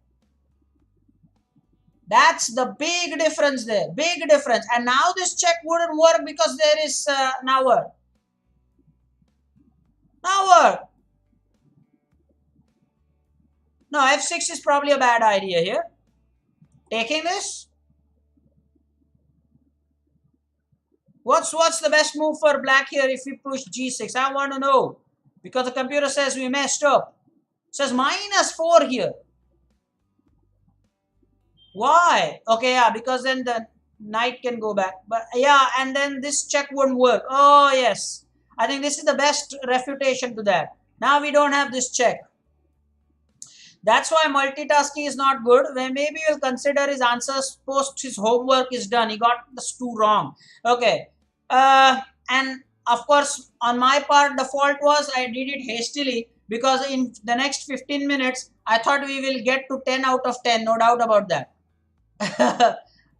That's the big difference there, big difference. And now this check wouldn't work because there is now what? Now what? No, f6 is probably a bad idea here. Taking this? What's the best move for black here if we push g6? I want to know. Because the computer says we messed up. It says -4 here. Why? Okay, yeah, because then the knight can go back. But yeah, and then this check wouldn't work. Oh, yes. I think this is the best refutation to that. Now we don't have this check. That's why multitasking is not good. When maybe you'll consider his answers post his homework is done. He got this 2 wrong. Okay. And of course, on my part, the fault was I did it hastily because in the next 15 minutes, I thought we will get to 10 out of 10. No doubt about that.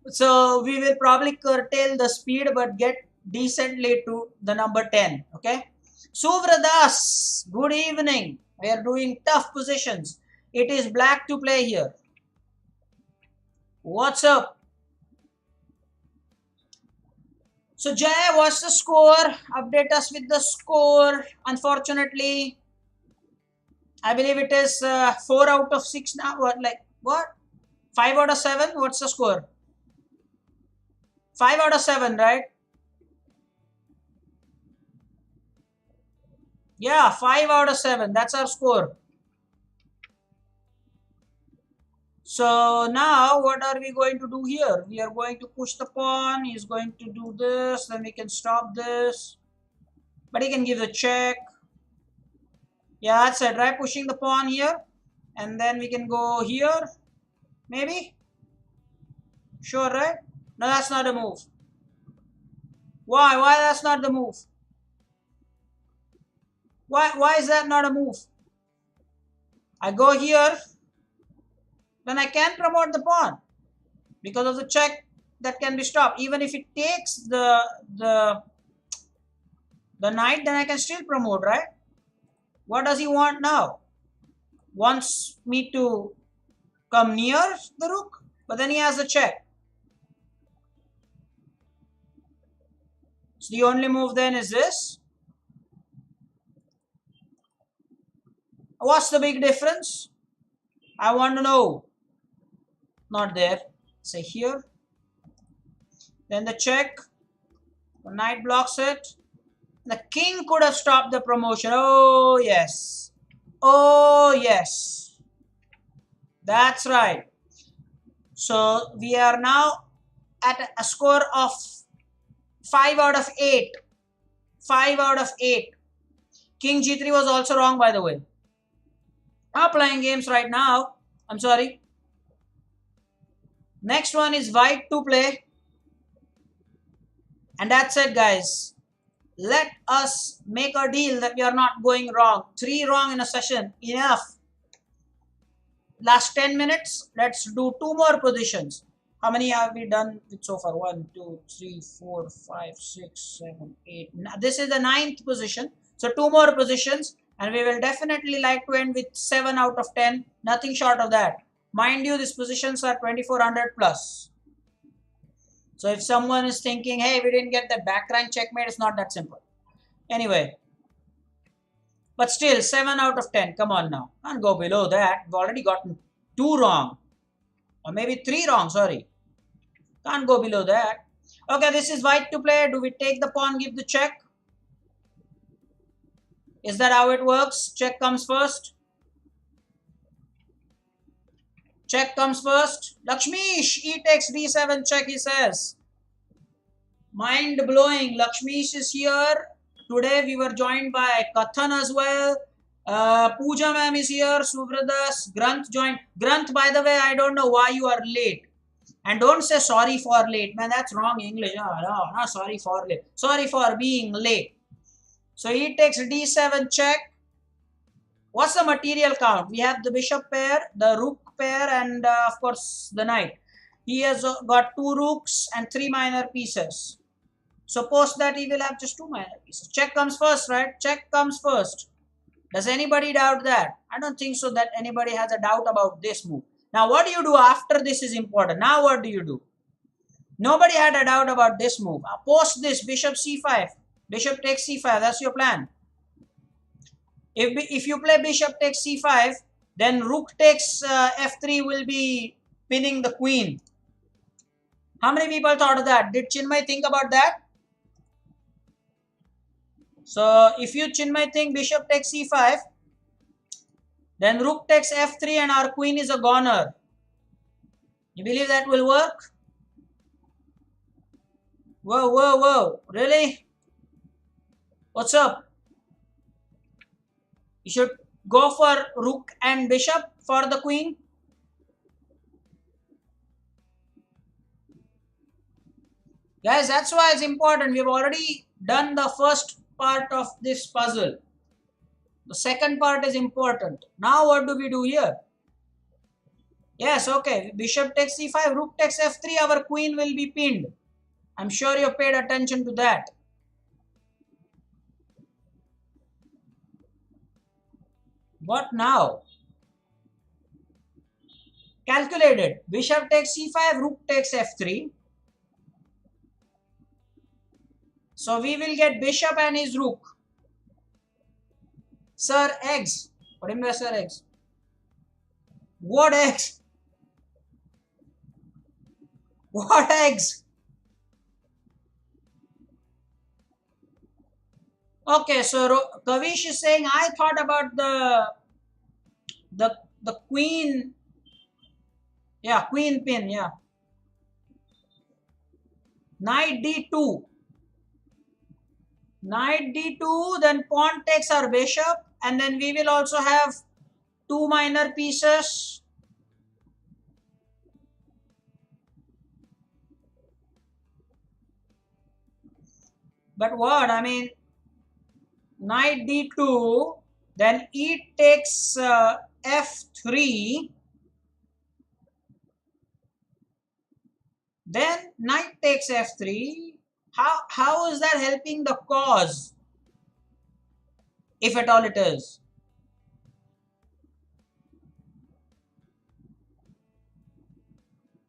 So we will probably curtail the speed but get decently to the number 10. Okay. Suvradas, good evening. We are doing tough positions. It is black to play here. What's up? So Jay, what's the score? Update us with the score. Unfortunately, I believe it is 4 out of 6 now. What? 5 out of 7? What's the score? 5 out of 7, right? Yeah, 5 out of 7. That's our score. So now what are we going to do here? We are going to push the pawn. He's going to do this. Then we can stop this. But he can give the check. Yeah, that's it, right? Pushing the pawn here. And then we can go here. Maybe? Sure, right? No, that's not a move. Why? Why that's not the move? Why is that not a move? I go here. Then I can promote the pawn because of the check that can be stopped. Even if it takes the knight, then I can still promote, right? What does he want now? Wants me to come near the rook, but then he has a check. So the only move then is this. What's the big difference? I want to know. Not there. Say here. Then the check. The knight blocks it. The king could have stopped the promotion. Oh, yes. Oh, yes. That's right. So we are now at a score of 5 out of 8. 5 out of 8. King G3 was also wrong, by the way. I'm playing games right now. I'm sorry. Next one is white to play. And that's it, guys. Let us make a deal that we are not going wrong. 3 wrong in a session. Enough. Last 10 minutes. Let's do 2 more positions. How many have we done so far? 1, 2, 3, 4, 5, 6, 7, 8. This is the 9th position. So 2 more positions. And we will definitely like to end with 7 out of 10. Nothing short of that. Mind you, these positions are 2400 plus. So if someone is thinking, hey, we didn't get that back rank checkmate, it's not that simple. Anyway. But still, 7 out of 10. Come on now. Can't go below that. We've already gotten 2 wrong. Or maybe 3 wrong, sorry. Can't go below that. Okay, this is white to play. Do we take the pawn, give the check? Is that how it works? Check comes first. Check comes first. Lakshmish, E takes D7 check, he says. Mind blowing. Lakshmish is here. Today we were joined by Kathan as well. Pooja ma'am is here. Subradas. Granth joined. Granth, by the way, I don't know why you are late. And don't say sorry for late. Man, that's wrong English. No, not sorry for late. Sorry for being late. So he takes D7 check. What's the material count? We have the bishop pair, the rook pair, and of course the knight. He has got 2 rooks and 3 minor pieces. Suppose that he will have just 2 minor pieces. Check comes first, right? Check comes first. Does anybody doubt that? I don't think so that anybody has a doubt about this move. Now what do you do after this is important. Now what do you do? Nobody had a doubt about this move. Post this, bishop c5. Bishop takes c5. That's your plan. If you play bishop takes c5, then rook takes f3 will be pinning the queen. How many people thought of that? Did Chinmay think about that? So if you Chinmay think bishop takes c5, then rook takes f3 and our queen is a goner. You believe that will work? Whoa, whoa, whoa. Really? What's up? You should go for rook and bishop for the queen. Guys, that's why it's important. We've already done the first part of this puzzle. The second part is important. Now what do we do here? Yes, okay. Bishop takes c5, rook takes f3, our queen will be pinned. I'm sure you paid attention to that. What now? Calculated. Bishop takes c5, rook takes f3. So we will get bishop and his rook. Sir, eggs. What do you mean, sir, eggs? What eggs? What eggs? Okay, so Kavish is saying I thought about the queen. Yeah, queen pin, yeah. Knight d2. Knight d2, then pawn takes our bishop, and then we will also have 2 minor pieces. But what? I mean, knight d2, then e takes f3. Then knight takes f3. How is that helping the cause, if at all it is?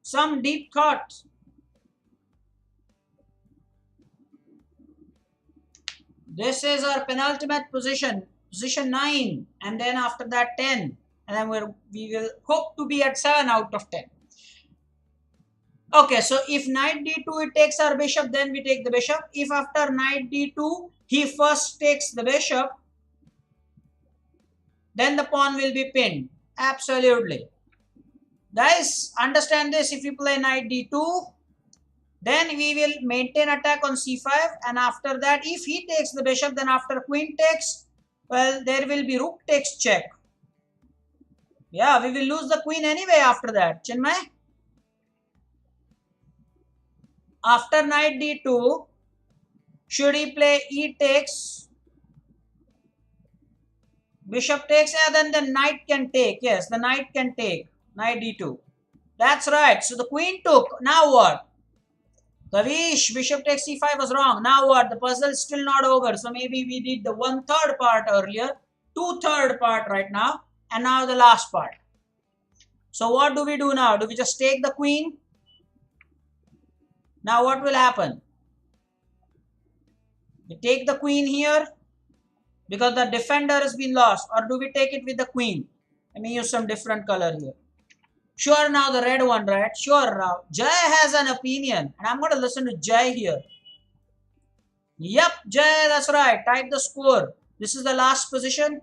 Some deep thought. This is our penultimate position, position 9, and then after that 10, and then we will hope to be at 7 out of 10. Okay, so if knight d2 it takes our bishop, then we take the bishop. If after knight d2 he first takes the bishop, then the pawn will be pinned. Absolutely. Guys, understand this. If you play knight d2, then we will maintain attack on c5, and after that, if he takes the bishop, then after queen takes, well, there will be rook takes check. Yeah, we will lose the queen anyway after that. Chinmay? After knight d2, should he play e takes, bishop takes, and then the knight can take. Yes, the knight can take. Knight d2. That's right. So the queen took. Now what? Kavish, bishop takes c5 was wrong. Now what? The puzzle is still not over. So maybe we did the 1/3 part earlier, 2/3 part right now, and now the last part. So what do we do now? Do we just take the queen? Now what will happen? We take the queen here because the defender has been lost, or do we take it with the queen? Let me use some different color here. Sure, now the red one, right? Sure, now Jay has an opinion, and I'm going to listen to Jay here. Yep, Jay, that's right. Type the score. This is the last position.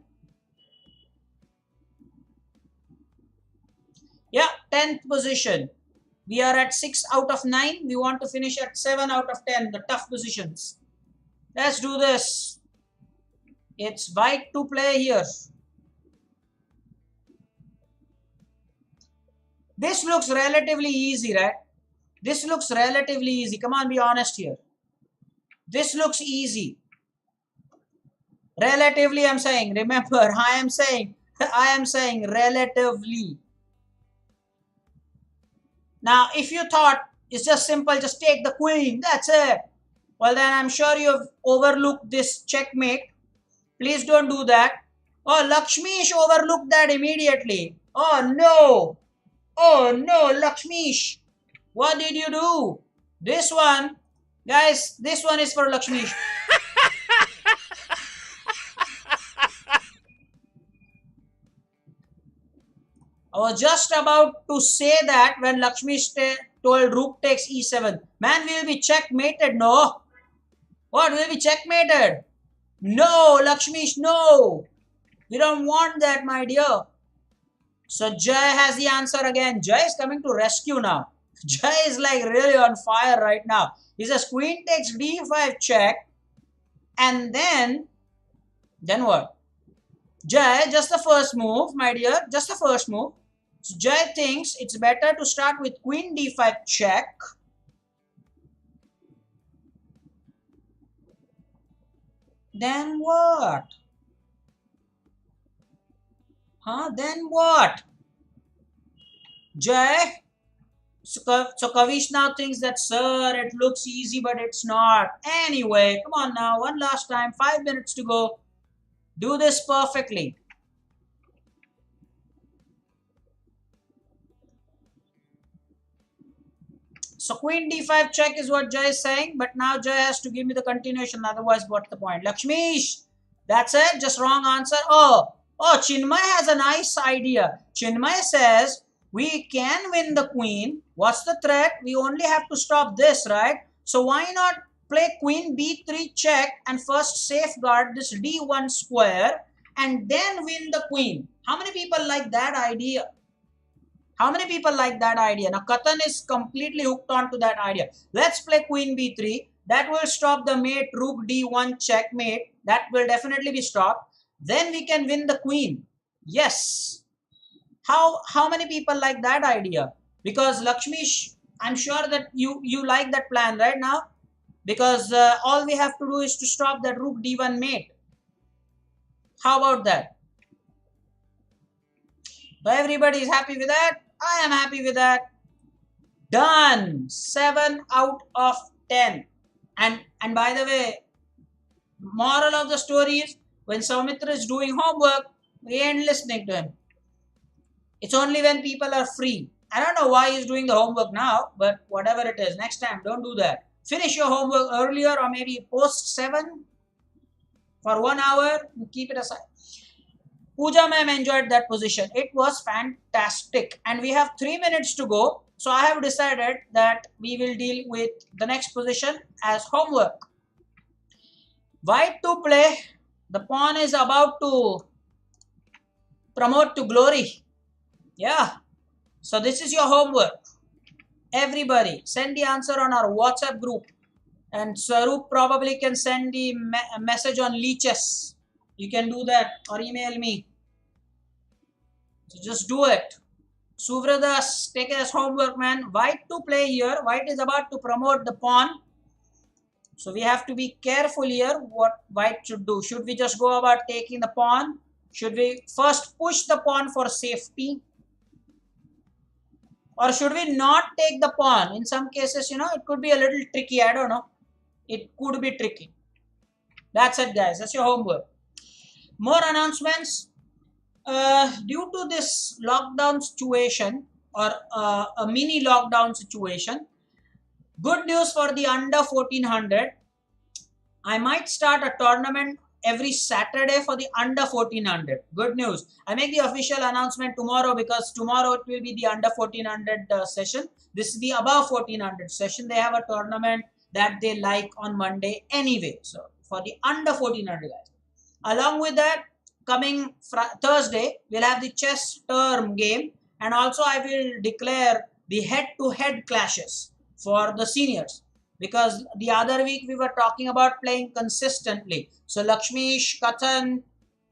Yeah, 10th position. We are at 6 out of 9. We want to finish at 7 out of 10, the tough positions. Let's do this. It's white to play here. This looks relatively easy, right? This looks relatively easy. Come on, be honest here. This looks easy. Relatively, I'm saying. Remember, I am saying relatively. Now, if you thought it's just simple, just take the queen, that's it. Well, then I'm sure you've overlooked this checkmate. Please don't do that. Oh, Lakshmish overlooked that immediately. Oh, no. Oh, no, Lakshmish. What did you do? This one, guys, this one is for Lakshmish. I was just about to say that when Lakshmi told rook takes e7. Man, we will be checkmated, no? What, will be checkmated? No, Lakshmi, no. We don't want that, my dear. So Jay has the answer again. Jay is coming to rescue now. Jay is like really on fire right now. He says queen takes d5 check. And then what? Jay, just the first move, my dear. Just the first move. So Jay thinks it's better to start with queen d5 check. Then what? Then what? Jay? So Kavish now thinks that, sir, it looks easy, but it's not. Anyway, come on now. One last time. 5 minutes to go. Do this perfectly. So queen d5 check is what Jay is saying, but now Jay has to give me the continuation, otherwise what's the point? Lakshmish, that's it, just wrong answer. Oh, Chinmay has a nice idea. Chinmay says, we can win the queen. What's the threat? We only have to stop this, right? So why not play queen b3 check and first safeguard this d1 square and then win the queen? How many people like that idea? How many people like that idea? Now, Katan is completely hooked on to that idea. Let's play queen b3. That will stop the mate rook d1 checkmate. That will definitely be stopped. Then we can win the queen. Yes. How many people like that idea? Because Lakshmi, I'm sure that you like that plan right now. Because all we have to do is to stop that rook d1 mate. How about that? So everybody is happy with that. I am happy with that. Done. 7 out of 10. And by the way, moral of the story is when Soumitra is doing homework, we ain't listening to him. It's only when people are free. I don't know why he's doing the homework now, but whatever it is, next time don't do that. Finish your homework earlier or maybe post 7 for 1 hour and keep it aside. Pooja ma'am enjoyed that position. It was fantastic. And we have 3 minutes to go. So I have decided that we will deal with the next position as homework. White to play. The pawn is about to promote to glory. Yeah. So this is your homework. Everybody send the answer on our WhatsApp group. And Swaroop probably can send the message on leeches. You can do that or email me. So just do it. Suvradas, take it as homework, man. White to play here. White is about to promote the pawn. So we have to be careful here what white should do. Should we just go about taking the pawn? Should we first push the pawn for safety? Or should we not take the pawn? In some cases, you know, it could be a little tricky. I don't know. It could be tricky. That's it, guys. That's your homework. More announcements. Due to this lockdown situation or a mini lockdown situation, good news for the under 1400. I might start a tournament every Saturday for the under 1400. Good news. I make the official announcement tomorrow because tomorrow it will be the under 1400 session. This is the above 1400 session. They have a tournament that they like on Monday anyway. So for the under 1400 guys. Along with that, coming Thursday, we'll have the chess term game, and also I will declare the head-to-head clashes for the seniors, because the other week we were talking about playing consistently. So Lakshmish, Kathan,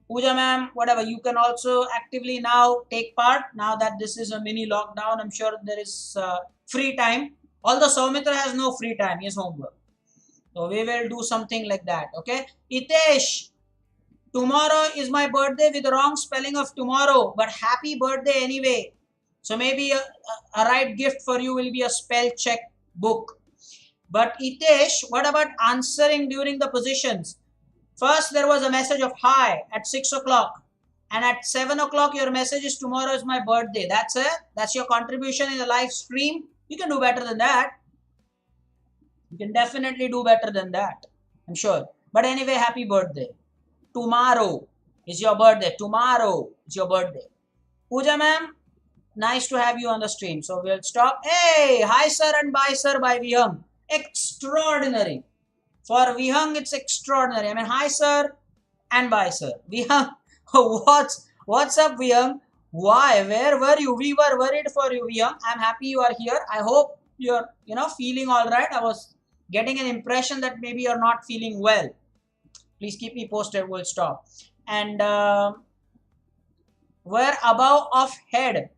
Pooja ma'am, whatever, you can also actively now take part. Now that this is a mini lockdown, I'm sure there is free time. Although Soumitra has no free time, he has homework. So we will do something like that, okay? Itesh, tomorrow is my birthday with the wrong spelling of tomorrow, but happy birthday anyway. So maybe a right gift for you will be a spell check book. But Itesh, what about answering during the positions? First, there was a message of hi at 6 o'clock. And at 7 o'clock, your message is tomorrow is my birthday. That's it. That's your contribution in the live stream. You can do better than that. You can definitely do better than that, I'm sure. But anyway, happy birthday. Tomorrow is your birthday. Tomorrow is your birthday. Pooja ma'am, nice to have you on the stream. So we'll stop. Hey, hi sir and bye sir by Vihang. Extraordinary. For Vihang, it's extraordinary. I mean, hi sir and bye sir. Vihang, what's up Vihang? Why? Where were you? We were worried for you, Vihang. I'm happy you are here. I hope you're, feeling all right. I was getting an impression that maybe you're not feeling well. Please keep me posted. We'll stop. And where above of head.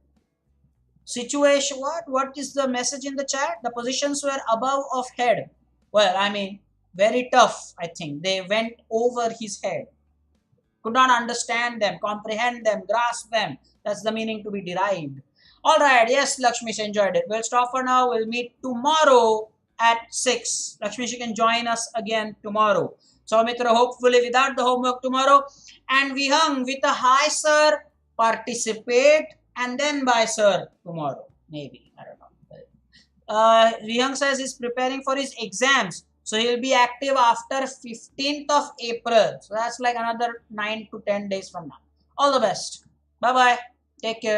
Situation, what is the message in the chat? The positions were above of head. Well, I mean, very tough, I think. They went over his head. Could not understand them, comprehend them, grasp them. That's the meaning to be derived. All right, yes, Lakshmi enjoyed it. We'll stop for now. We'll meet tomorrow at 6. Lakshmi can join us again tomorrow. Soumitra, hopefully without the homework tomorrow. And Vihang, with a hi sir, participate, and then bye sir tomorrow. Maybe, I don't know. Vihang says he's preparing for his exams. So he'll be active after 15th of April. So that's like another 9 to 10 days from now. All the best. Bye-bye. Take care.